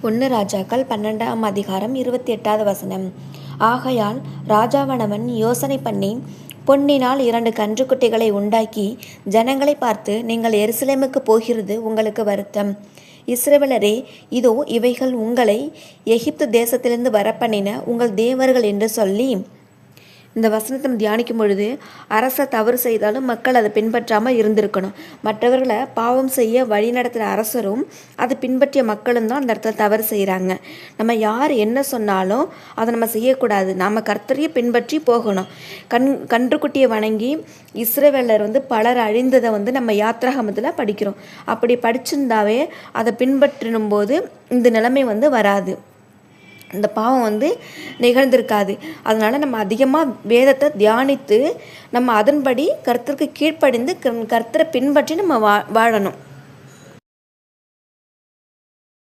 ஒன்று ராஜாக்கள் 12ஆம் அதிகாரம் 28வது வசனம். ஆகையால் ராஜாவானவன் யோசனை பண்ணி பொன்னினால் 2 கன்றுக்குட்டிகளை உண்டாக்கி ஜனங்களை பார்த்து, நீங்கள் எருசலேமுக்கு போகிறது உங்களுக்கு வருத்தம். இஸ்ரவேலரே, இதோ இவைகள் உங்களை எகிப்து தேசத்திலிருந்து வரப்பண்ணின உங்கள் தேவர்கள் என்று சொல்லி. இந்த வசனத்தை தியானிக்கும் பொழுது, அரசர் தவறு செய்தாலும் மக்கள் அதை பின்பற்றாமல் இருந்திருக்கணும். மற்றவர்களை பாவம் செய்ய வழி நடத்துகிற அரசரும் அதை பின்பற்றிய மக்களும் தான் அந்த இடத்துல தவறு செய்கிறாங்க. நம்ம யார் என்ன சொன்னாலும் அதை நம்ம செய்யக்கூடாது. நாம் கர்த்தரையே பின்பற்றி போகணும். கன்றுக்குட்டியை வணங்கி இஸ்ரவேலர் பலர் அழிந்ததை நம்ம யாத்ராகமத்தில் படிக்கிறோம். அப்படி படிச்சிருந்தாவே அதை பின்பற்றினும் போது இந்த நிலைமை வராது. இந்த பாவம் நிகழ்ந்திருக்காது. அதனால் நம்ம அதிகமாக வேதத்தை தியானித்து நம்ம அதன்படி கர்த்தருக்கு கீழ்ப்படிந்து கர்த்தரை பின்பற்றி நம்ம வாழணும்.